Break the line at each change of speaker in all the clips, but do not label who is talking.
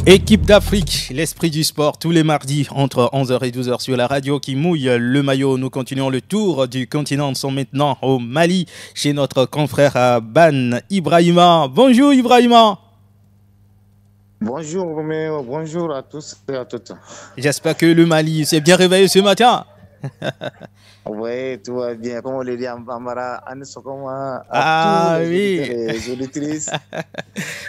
Équipe d'Afrique, l'esprit du sport, tous les mardis entre 11h et 12h sur la radio qui mouille le maillot. Nous continuons le tour du continent. Nous sommes maintenant au Mali, chez notre confrère Ban Ibrahima. Bonjour Ibrahima.
Bonjour Roméo, bonjour à tous et à toutes.
J'espère que le Mali s'est bien réveillé ce matin.
Oui, tout va bien. Comme on le dit en Bambara, à
Ah
tous les
oui.
auditeurs et les auditrices.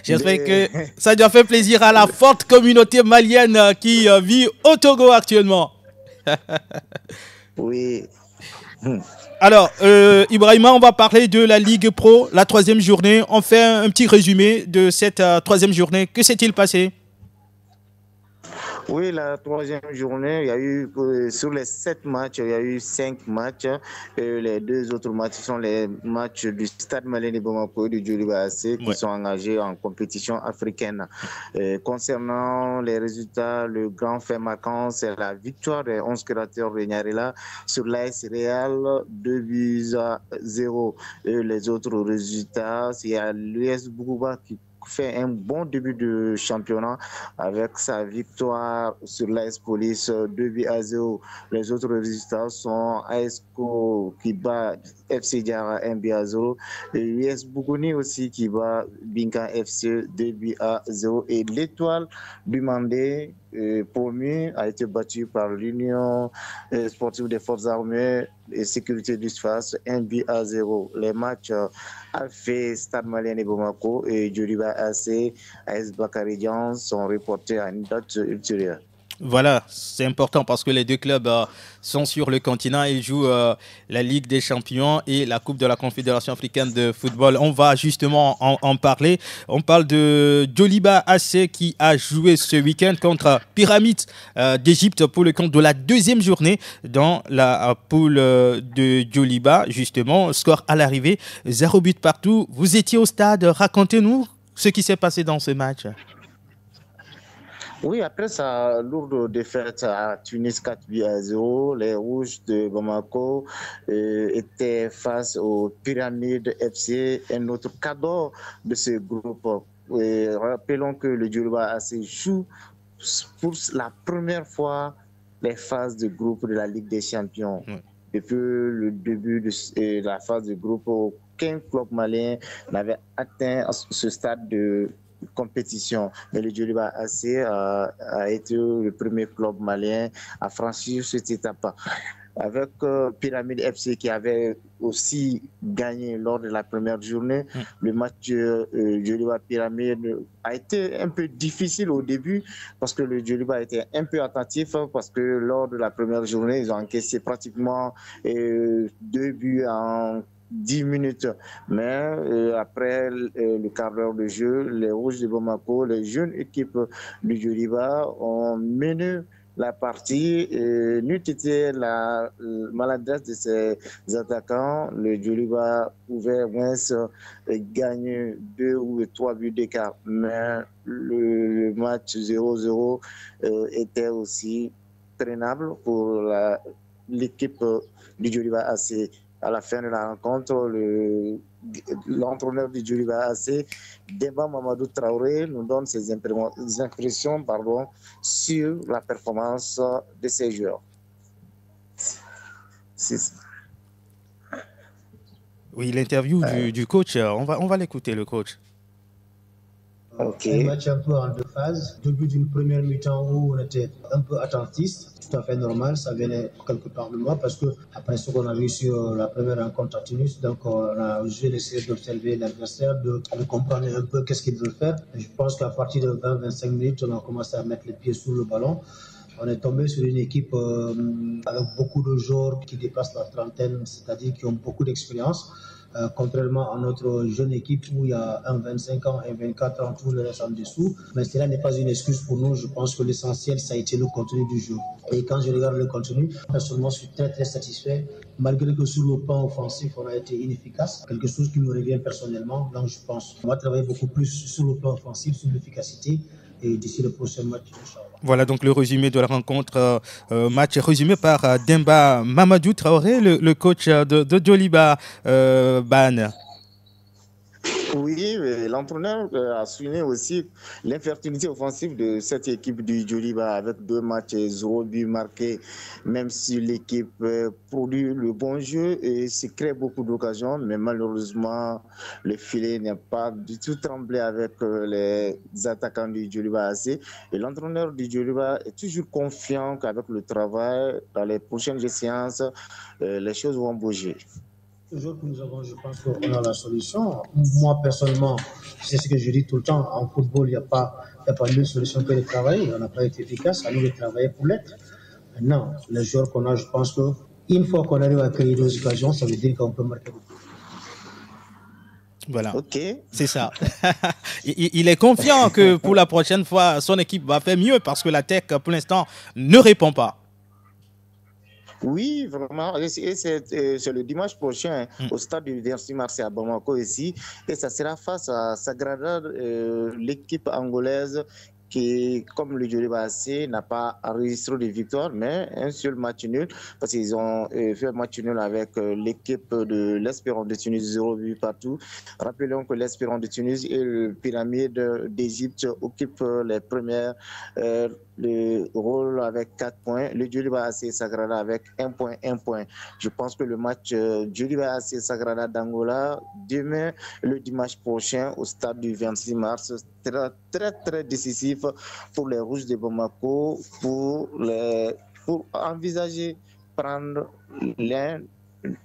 J'espère que ça doit faire plaisir à la forte communauté malienne qui vit au Togo actuellement.
Oui.
Alors, Ibrahima, on va parler de la Ligue Pro, la troisième journée. On fait un petit résumé de cette troisième journée. Que s'est-il passé?
Oui, la troisième journée, il y a eu, sur les 7 matchs, il y a eu 5 matchs. Les 2 autres matchs sont les matchs du Stade Malien de Bamako et du Djoliba AC qui sont engagés en compétition africaine. Concernant les résultats, le grand fait marquant, c'est la victoire des 11 créateurs de Nyarela sur l'AS Real, 2-0. Les autres résultats, il y a l'US Bougouba qui fait un bon début de championnat avec sa victoire sur l'AS Police 2-0. Les autres résultats sont ASCO qui bat FC Diara 1-0 et US Bougouni aussi qui bat Binka FC 2-0 et l'étoile du Mandé promu a été battu par l'Union sportive des forces armées et sécurité du SFAS 1-0. Les matchs Alphée, Stade Malien de Bamako et Djoliba AC, AS Bakaridian sont reportés à une date ultérieure.
Voilà, c'est important parce que les deux clubs sont sur le continent et jouent la Ligue des Champions et la Coupe de la Confédération africaine de football. On va justement en parler. On parle de Djoliba AC qui a joué ce week-end contre Pyramides d'Égypte pour le compte de la deuxième journée dans la poule de Djoliba. Justement, score à l'arrivée, 0 but partout. Vous étiez au stade, racontez-nous ce qui s'est passé dans ce match.
Oui, après sa lourde défaite à Tunis 4-0, les Rouges de Bamako étaient face aux Pyramides FC, un autre cadeau de ce groupe. Et rappelons que le Djoliba AC joue pour la première fois les phases de groupe de la Ligue des Champions. Depuis le début de la phase de groupe, aucun club malien n'avait atteint ce stade de compétition. Mais le Djoliba AC a été le premier club malien à franchir cette étape. Avec Pyramide FC qui avait aussi gagné lors de la première journée, le match Djoliba Pyramide a été un peu difficile au début parce que le Djoliba était un peu attentif parce que lors de la première journée, ils ont encaissé pratiquement 2 buts en 10 minutes. Mais après le quart d'heure de jeu, les Rouges de Bamako, les jeunes équipes du Djoliba ont mené la partie. N'eût été la maladresse de ces attaquants, le Djoliba pouvait moins gagner 2 ou 3 buts d'écart. Mais le match 0-0 était aussi traînable pour l'équipe du Djoliba AC. À la fin de la rencontre, l'entraîneur du Djoliba AC, Demba Mamadou Traoré, nous donne ses impressions sur la performance de ses joueurs.
Oui, l'interview du coach, on va l'écouter, le coach.
Un match un peu en 2 phases. Début d'une première mi-temps où on était un peu attentiste, tout à fait normal, ça venait quelque part de moi parce que après ce qu'on a vu sur la première rencontre à Tunis, donc on a essayé d'observer l'adversaire, de comprendre un peu qu'est-ce qu'il veut faire. Et je pense qu'à partir de 20-25 minutes, on a commencé à mettre les pieds sous le ballon. On est tombé sur une équipe avec beaucoup de joueurs qui dépassent la trentaine, c'est-à-dire qui ont beaucoup d'expérience. Contrairement à notre jeune équipe où il y a un 25 ans, un 24 ans, tout le reste en dessous. Mais cela n'est pas une excuse pour nous. Je pense que l'essentiel, ça a été le contenu du jeu. Et quand je regarde le contenu, personnellement, je suis très, très satisfait. Malgré que sur le plan offensif, on a été inefficace. Quelque chose qui me revient personnellement. Donc, je pense qu'on va travailler beaucoup plus sur le plan offensif, sur l'efficacité. Et d'ici le prochain match, Inch'Allah.
Voilà donc le résumé de la rencontre, match résumé par Demba Mamadou Traoré, le coach de Djoliba Ban.
Oui, l'entraîneur a souligné aussi l'infertilité offensive de cette équipe du Djoliba avec 2 matchs et 0 but marqué, même si l'équipe produit le bon jeu et se crée beaucoup d'occasions, mais malheureusement, le filet n'a pas du tout tremblé avec les attaquants du Djoliba AC. Et l'entraîneur du Djoliba est toujours confiant qu'avec le travail, dans les prochaines séances, les choses vont bouger.
Toujours que nous avons, je pense qu'on a la solution. Moi, personnellement, c'est ce que je dis tout le temps. En football, il n'y a pas mieux solution que de travailler. On n'a pas été efficace, à nous de travailler pour l'être. Maintenant, les joueurs qu'on a, je pense qu'une fois qu'on arrive à créer des occasions, ça veut dire qu'on peut marquer beaucoup.
Voilà,
okay.
C'est ça. Il est confiant que pour la prochaine fois, son équipe va faire mieux parce que la tech, pour l'instant, ne répond pas.
Oui, vraiment. Et c'est le dimanche prochain au stade du Versi Marseille à Bamako ici. Et ça sera face à Sagrada, l'équipe angolaise qui, comme le Djoliba AC, n'a pas enregistré de victoire, mais un seul match nul, parce qu'ils ont fait un match nul avec l'équipe de l'Espérance de Tunis, 0 but partout. Rappelons que l'Espérance de Tunis et le Pyramide d'Égypte occupent les premières le rôle avec 4 points. Le Djoliba AC Sagrada avec 1 point, 1 point. Je pense que le match Djoliba AC Sagrada d'Angola, demain, le dimanche prochain, au stade du 26 mars, sera très, très décisif pour les Rouges de Bamako pour envisager prendre l'un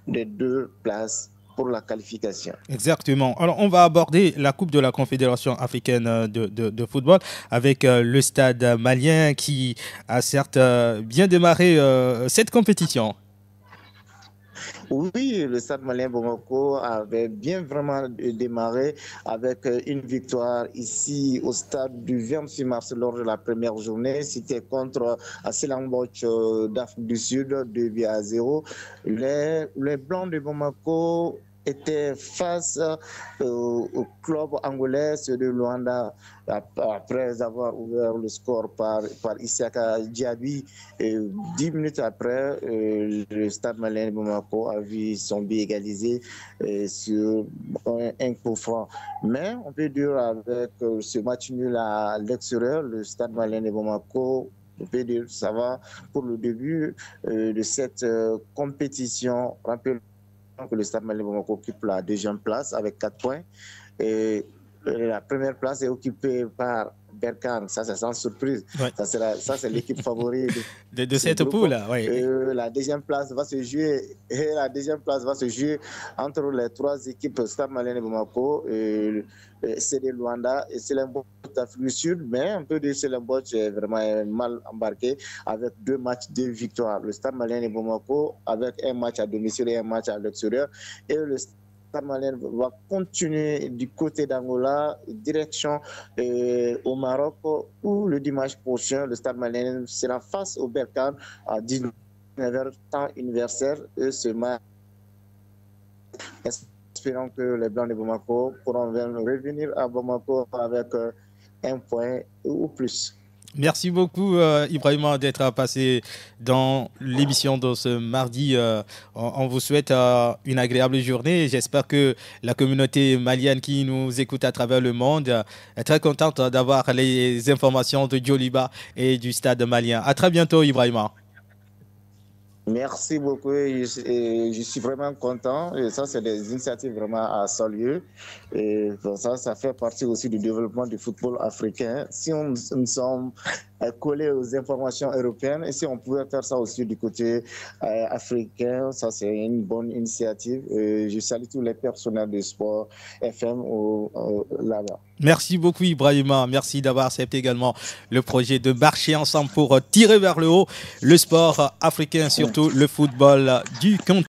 des 2 places pour la qualification.
Exactement. Alors, on va aborder la Coupe de la Confédération africaine de football avec le stade malien qui a certes bien démarré cette compétition.
Oui, le stade malien Bamako avait bien vraiment démarré avec une victoire ici au stade du 26 mars lors de la première journée. C'était contre Aselangbok d'Afrique du Sud, 2-0. Les Blancs de Bamako était face au club angolais de Luanda après avoir ouvert le score par Isiaka Diaby. 10 minutes après, le stade malien de Bamako a vu son but égalisé sur un coup franc. Mais on peut dire avec ce match nul à l'extérieur, le stade malien de Bamako, on peut dire ça va pour le début de cette compétition. Rappelez que le stade malien Bamako occupe la 2e place avec 4 points. Et la première place est occupée par Berkane, ça c'est sans surprise. Ouais. Ça c'est l'équipe favorite
de cette poule. Ouais.
La deuxième place va se jouer entre les 3 équipes Stade Malien de Bamako, CD Luanda et Selenbok d'Afrique du Sud. Mais on peut dire que Selenbok est vraiment mal embarqué avec 2 matchs, 2 victoires. Le Stade Malien de Bamako avec un match à domicile et un match à l'extérieur. Et le Stade Malien va continuer du côté d'Angola, direction au Maroc, où le dimanche prochain, le Stade Malien sera face au Berkane à 19h temps universel. Et ce match, espérons que les Blancs de Bamako pourront revenir à Bamako avec 1 point ou plus.
Merci beaucoup Ibrahima d'être passé dans l'émission de ce mardi. On vous souhaite une agréable journée. J'espère que la communauté malienne qui nous écoute à travers le monde est très contente d'avoir les informations de Djoliba et du stade malien. À très bientôt Ibrahima.
Merci beaucoup. Je suis vraiment content. Et ça, c'est des initiatives vraiment à saluer. Et ça fait partie aussi du développement du football africain. Si nous sommes collés aux informations européennes et si on pouvait faire ça aussi du côté africain, ça, c'est une bonne initiative. Je salue tous les personnels du sport FM là-bas.
Merci beaucoup Ibrahima, merci d'avoir accepté également le projet de marcher ensemble pour tirer vers le haut le sport africain, surtout le football du continent.